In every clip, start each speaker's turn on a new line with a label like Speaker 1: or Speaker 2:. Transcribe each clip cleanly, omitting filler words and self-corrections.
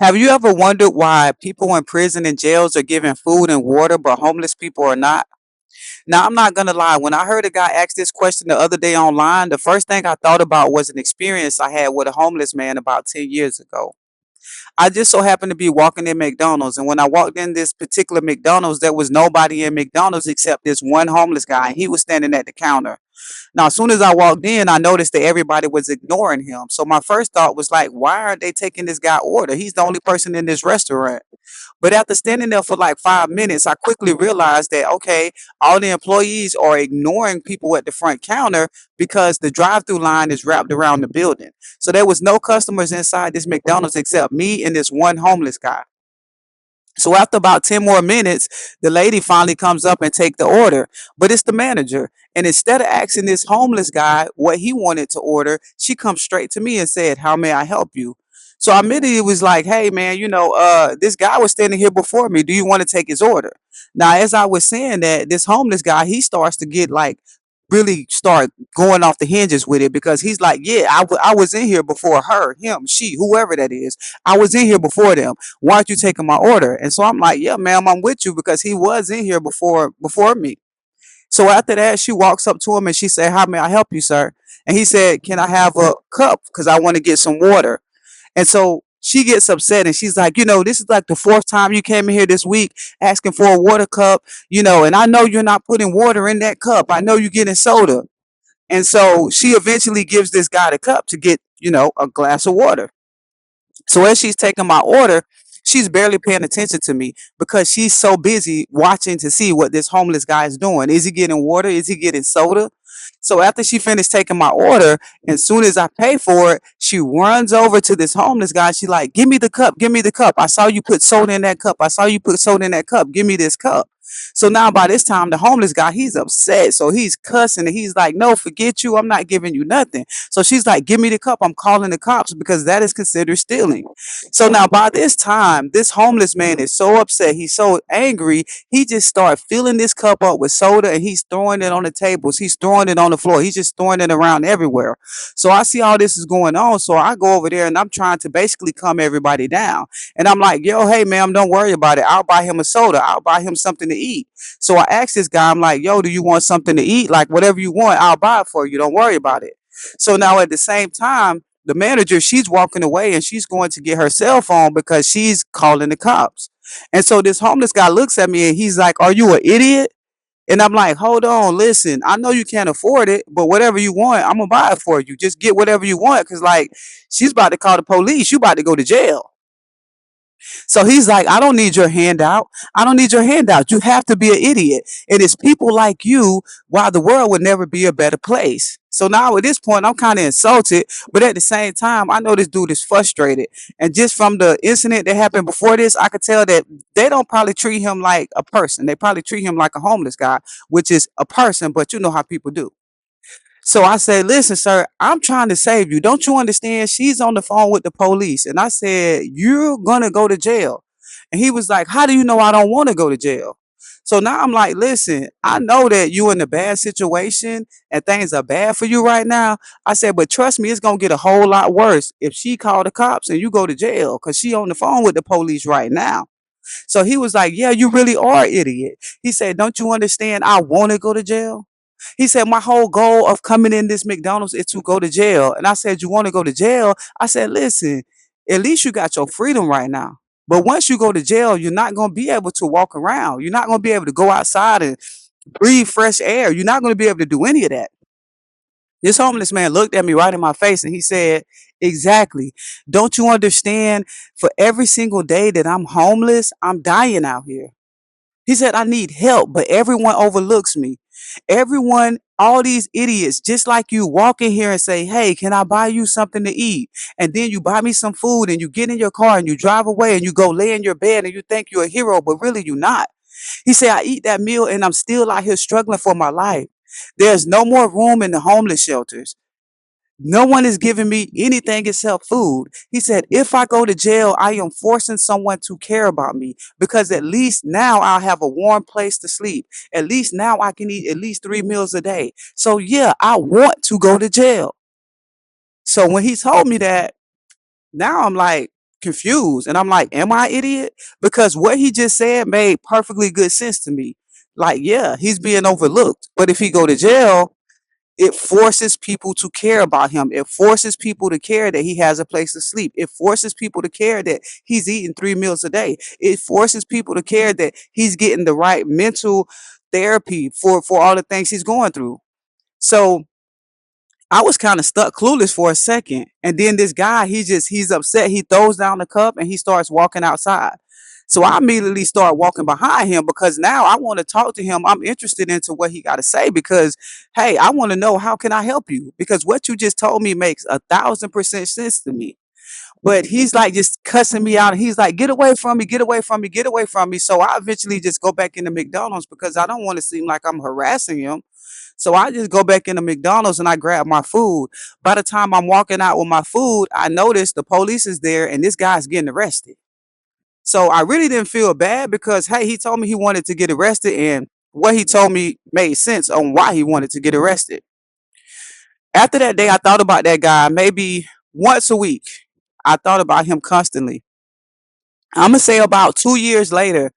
Speaker 1: Have you ever wondered why people in prison and jails are given food and water, but homeless people are not? Now, I'm not going to lie. When I heard a guy ask this question the other day online, the first thing I thought about was an experience I had with a homeless man about 10 years ago. I just so happened to be walking in McDonald's, and when I walked in this particular McDonald's, there was nobody in McDonald's except this one homeless guy, and he was standing at the counter. Now, as soon as I walked in, I noticed that everybody was ignoring him. So my first thought was like, why aren't they taking this guy order? He's the only person in this restaurant. But after standing there for like 5 minutes, I quickly realized that, okay, all the employees are ignoring people at the front counter because the drive through line is wrapped around the building. So there was no customers inside this McDonald's except me and this one homeless guy. So after about 10 more minutes, the lady finally comes up and take the order, but it's the manager. And instead of asking this homeless guy what he wanted to order, she comes straight to me and said, "How may I help you?" So I immediately was like, "Hey man, this guy was standing here before me. Do you want to take his order?" Now, as I was saying that, this homeless guy, he starts to get like really start going off the hinges with it because he's like, "Yeah, I was in here before her, him, she, whoever that is. I was in here before them. Why aren't you taking my order?" And so I'm like, "Yeah, ma'am, I'm with you because he was in here before me." So after that, she walks up to him and she said, "How may I help you, sir?" And he said, "Can I have a cup? Because I want to get some water." And so she gets upset and she's like, "This is like the fourth time you came in here this week asking for a water cup, and I know you're not putting water in that cup. I know you're getting soda." And so she eventually gives this guy the cup to get, a glass of water. So as she's taking my order, she's barely paying attention to me because she's so busy watching to see what this homeless guy is doing. Is he getting water? Is he getting soda? So after she finished taking my order, as soon as I pay for it, she runs over to this homeless guy. She like, "Give me the cup. Give me the cup. I saw you put soda in that cup. I saw you put soda in that cup. Give me this cup." So now by this time, the homeless guy, he's upset. So he's cussing and he's like, "No, forget you. I'm not giving you nothing." So she's like, "Give me the cup. I'm calling the cops because that is considered stealing." So now by this time, this homeless man is so upset. He's so angry. He just started filling this cup up with soda and he's throwing it on the tables. He's throwing it on the floor. He's just throwing it around everywhere. So I see all this is going on. So I go over there and I'm trying to basically calm everybody down. And I'm like, "Yo, hey, ma'am, don't worry about it. I'll buy him a soda. I'll buy him something to eat." So I asked this guy, I'm like, "Yo, do you want something to eat? Like, whatever you want, I'll buy it for you. Don't worry about it." So now at the same time, the manager, she's walking away and she's going to get her cell phone because she's calling the cops. And so this homeless guy looks at me and he's like, "Are you an idiot?" And I'm like, "Hold on, listen, I know you can't afford it, but whatever you want, I'm gonna buy it for you. Just get whatever you want, because like she's about to call the police. You about to go to jail." So he's like, "I don't need your handout. I don't need your handout. You have to be an idiot. And it's people like you why the world would never be a better place." So now at this point, I'm kind of insulted, but at the same time, I know this dude is frustrated. And just from the incident that happened before this, I could tell that they don't probably treat him like a person. They probably treat him like a homeless guy, which is a person, but you know how people do. So I said, "Listen, sir, I'm trying to save you. Don't you understand? She's on the phone with the police." And I said, "You're going to go to jail." And he was like, "How do you know I don't want to go to jail?" So now I'm like, "Listen, I know that you're in a bad situation and things are bad for you right now." I said, "But trust me, it's going to get a whole lot worse if she called the cops and you go to jail because she on the phone with the police right now." So he was like, "Yeah, you really are an idiot." He said, "Don't you understand? I want to go to jail." He said, "My whole goal of coming in this McDonald's is to go to jail." And I said, "You want to go to jail?" I said, "Listen, at least you got your freedom right now. But once you go to jail, you're not going to be able to walk around. You're not going to be able to go outside and breathe fresh air. You're not going to be able to do any of that." This homeless man looked at me right in my face and he said, "Exactly. Don't you understand? For every single day that I'm homeless, I'm dying out here." He said, "I need help, but everyone overlooks me. Everyone, all these idiots, just like you, walk in here and say, 'Hey, can I buy you something to eat?' And then you buy me some food and you get in your car and you drive away and you go lay in your bed and you think you're a hero, but really you're not." He said, "I eat that meal and I'm still out here struggling for my life. There's no more room in the homeless shelters. No one is giving me anything except food." He said, "If I go to jail, I am forcing someone to care about me because at least now I'll have a warm place to sleep. At least now I can eat at least 3 meals a day. So, yeah, I want to go to jail." So, when he told me that, now I'm like, confused. And I'm like, am I an idiot? Because what he just said made perfectly good sense to me. Like, yeah, he's being overlooked. But if he go to jail, it forces people to care about him. It forces people to care that he has a place to sleep. It forces people to care that he's eating 3 meals a day. It forces people to care that he's getting the right mental therapy for all the things he's going through. So I was kind of stuck clueless for a second. And then this guy, he's upset. He throws down the cup and he starts walking outside. So I immediately start walking behind him because now I want to talk to him. I'm interested into what he got to say because, hey, I want to know how can I help you? Because what you just told me makes 1,000% sense to me. But he's like just cussing me out. And he's like, get away from me, get away from me, get away from me. So I eventually just go back into McDonald's because I don't want to seem like I'm harassing him. So I just go back into McDonald's and I grab my food. By the time I'm walking out with my food, I notice the police is there and this guy's getting arrested. So I really didn't feel bad because, hey, he told me he wanted to get arrested and what he told me made sense on why he wanted to get arrested. After that day, I thought about that guy maybe once a week. I thought about him constantly. I'm going to say about 2 years later,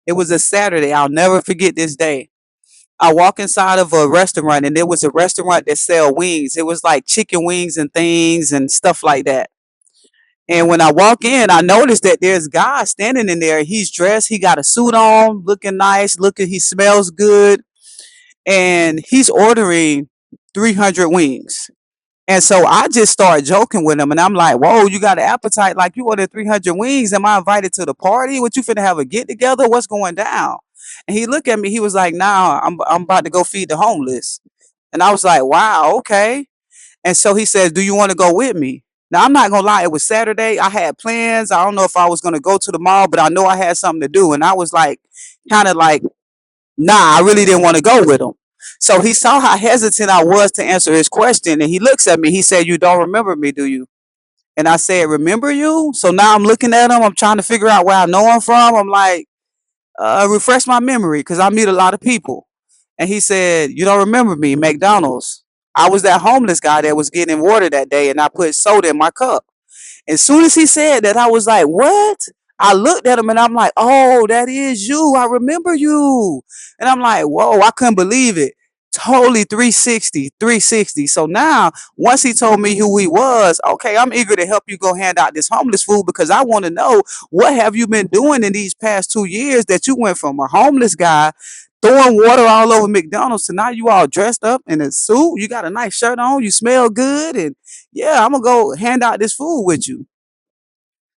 Speaker 1: it was a Saturday. I'll never forget this day. I walk inside of a restaurant and there was a restaurant that sell wings. It was like chicken wings and things and stuff like that. And when I walk in, I noticed that there's a guy standing in there. He's dressed, he got a suit on, looking nice, looking, he smells good, and he's ordering 300 wings. And so I just started joking with him, and I'm like, "Whoa, you got an appetite like you ordered 300 wings? Am I invited to the party? What you finna have a get together? What's going down?" And he looked at me. He was like, "Nah, I'm about to go feed the homeless." And I was like, "Wow, okay." And so he says, "Do you want to go with me?" Now I'm not gonna lie, it was Saturday. I had plans. I don't know if I was gonna go to the mall, but I know I had something to do, and I was like, kind of like, nah, I really didn't want to go with him. So he saw how hesitant I was to answer his question, and he looks at me. He said, "You don't remember me, do you?" And I said, "Remember you?" So now I'm looking at him. I'm trying to figure out where I know him from. I'm like, refresh my memory because I meet a lot of people. And he said, "You don't remember me, McDonald's. I was that homeless guy that was getting water that day, and I put soda in my cup." As soon as he said that, I was like, "What?" I looked at him and I'm like, "Oh, that is you. I remember you." And I'm like, "Whoa," I couldn't believe it. Totally 360, 360. So now, once he told me who he was, okay, I'm eager to help you go hand out this homeless food because I want to know what have you been doing in these past 2 years that you went from a homeless guy throwing water all over McDonald's to now you all dressed up in a suit. You got a nice shirt on. You smell good. And yeah, I'm going to go hand out this food with you.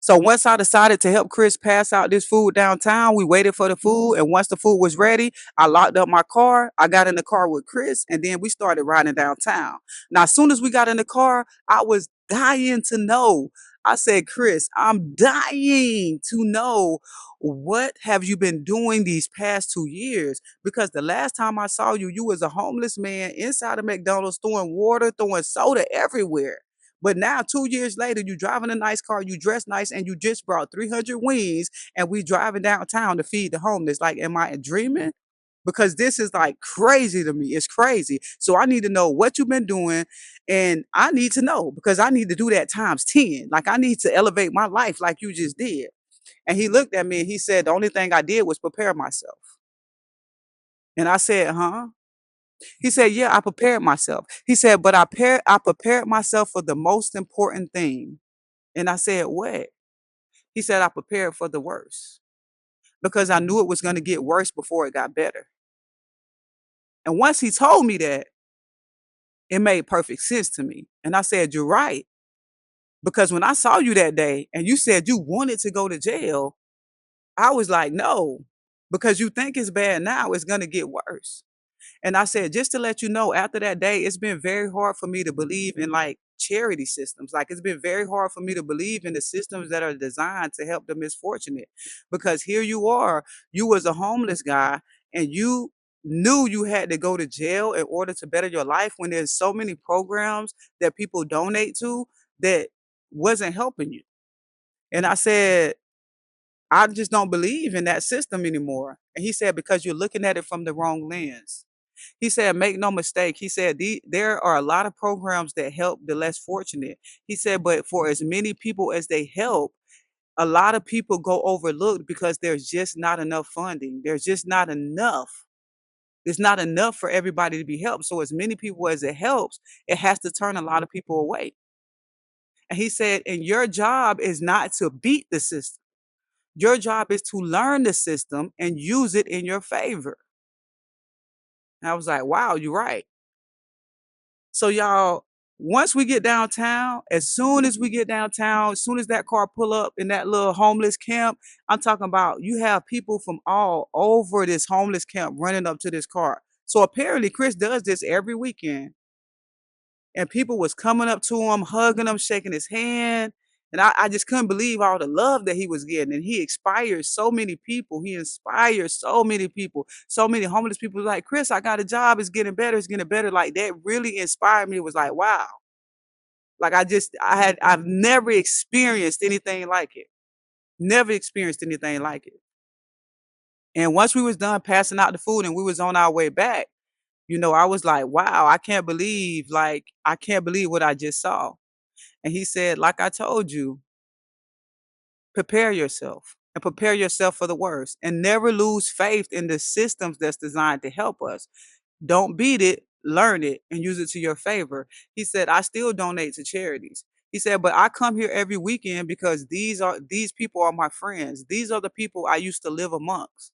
Speaker 1: So once I decided to help Chris pass out this food downtown, we waited for the food. And once the food was ready, I locked up my car. I got in the car with Chris and then we started riding downtown. Now, as soon as we got in the car, I was dying to know. I said, "Chris, I'm dying to know what have you been doing these past 2 years? Because the last time I saw you, you was a homeless man inside of McDonald's throwing water, throwing soda everywhere. But now, 2 years later, you driving a nice car, you dress nice, and you just brought 300 wings, and we driving downtown to feed the homeless. Like, am I dreaming? Because this is like crazy to me. It's crazy. So I need to know what you've been doing, and I need to know because I need to do that times 10. Like, I need to elevate my life like you just did." And he looked at me and he said, "The only thing I did was prepare myself." And I said, "Huh?" He said, "Yeah, I prepared myself." He said, "But I prepared myself for the most important thing." And I said, "What?" He said, "I prepared for the worst because I knew it was going to get worse before it got better." And once he told me that, it made perfect sense to me. And I said, "You're right." Because when I saw you that day and you said you wanted to go to jail, I was like, "No, because you think it's bad now, it's going to get worse." And I said, just to let you know, after that day, it's been very hard for me to believe in like charity systems. Like it's been very hard for me to believe in the systems that are designed to help the misfortunate. Because here you are, you was a homeless guy and you knew you had to go to jail in order to better your life when there's so many programs that people donate to that wasn't helping you. And I said, I just don't believe in that system anymore. And he said, because you're looking at it from the wrong lens. He said, "Make no mistake." He said, there are a lot of programs that help the less fortunate. He said, but for as many people as they help, A lot of people go overlooked because there's just not enough funding. There's just not enough. There's not enough for everybody to be helped. So as many people as it helps, it has to turn a lot of people away. And he said, and your job is not to beat the system. Your job is to learn the system and use it in your favor. And I was like, wow, you're right. So y'all, once we get downtown, as soon as we get downtown, as soon as that car pull up in that little homeless camp, I'm talking about you have people from all over this homeless camp running up to this car. So apparently Chris does this every weekend. And people was coming up to him, hugging him, shaking his hand. And I just couldn't believe all the love that he was getting. And he inspired so many people. He inspired so many people. So many homeless people was like, Chris, I got a job. It's getting better. It's getting better. Like that really inspired me. It was like, wow. Like I've never experienced anything like it. Never experienced anything like it. And once we was done passing out the food and we was on our way back, I was like, wow, I can't believe what I just saw. And he said, like I told you, prepare yourself and prepare yourself for the worst and never lose faith in the systems that's designed to help us. Don't beat it, learn it, and use it to your favor. He said, I still donate to charities. He said, but I come here every weekend because these people are my friends. These are the people I used to live amongst.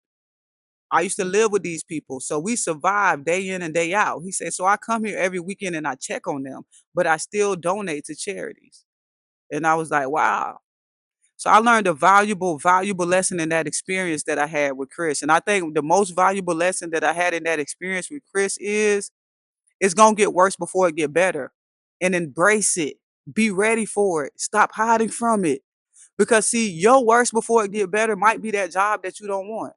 Speaker 1: I used to live with these people. So we survive day in and day out. He said, so I come here every weekend and I check on them, but I still donate to charities. And I was like, wow. So I learned a valuable lesson in that experience that I had with Chris. And I think the most valuable lesson that I had in that experience with Chris is it's gonna get worse before it get better. And embrace it. Be ready for it. Stop hiding from it. Because see, your worst before it get better might be that job that you don't want.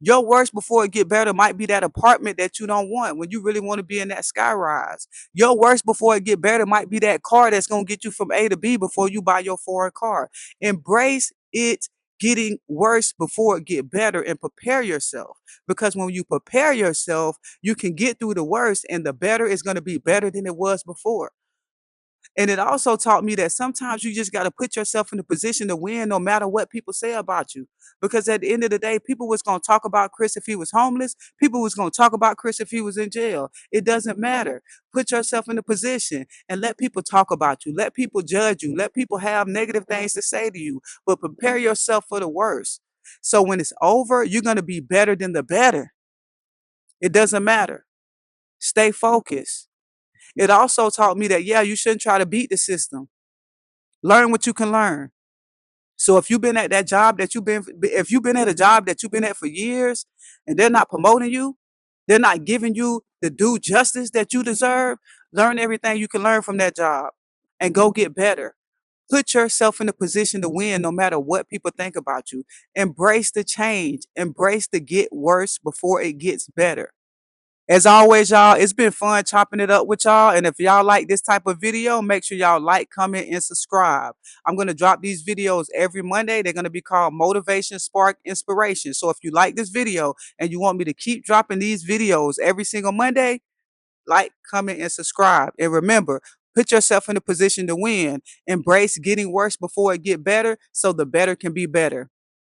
Speaker 1: Your worst before it get better might be that apartment that you don't want when you really want to be in that sky rise. Your worst before it get better might be that car that's going to get you from A to B before you buy your foreign car. Embrace it getting worse before it get better and prepare yourself. Because when you prepare yourself, you can get through the worst and the better is going to be better than it was before. And it also taught me that sometimes you just got to put yourself in a position to win no matter what people say about you. Because at the end of the day, people was going to talk about Chris if he was homeless. People was going to talk about Chris if he was in jail. It doesn't matter. Put yourself in a position and let people talk about you. Let people judge you. Let people have negative things to say to you. But prepare yourself for the worst. So when it's over, you're going to be better than the better. It doesn't matter. Stay focused. It also taught me that, yeah, you shouldn't try to beat the system. Learn what you can learn. So if you've been at that job that if you've been at a job that you've been at for years and they're not promoting you, they're not giving you the due justice that you deserve, learn everything you can learn from that job and go get better. Put yourself in a position to win no matter what people think about you. Embrace the change. Embrace the get worse before it gets better. As always, y'all, it's been fun chopping it up with y'all. And if y'all like this type of video, make sure y'all like, comment, and subscribe. I'm going to drop these videos every Monday. They're going to be called Motivation, Spark, Inspiration. So if you like this video and you want me to keep dropping these videos every single Monday, like, comment, and subscribe. And remember, put yourself in a position to win. Embrace getting worse before it get better so the better can be better.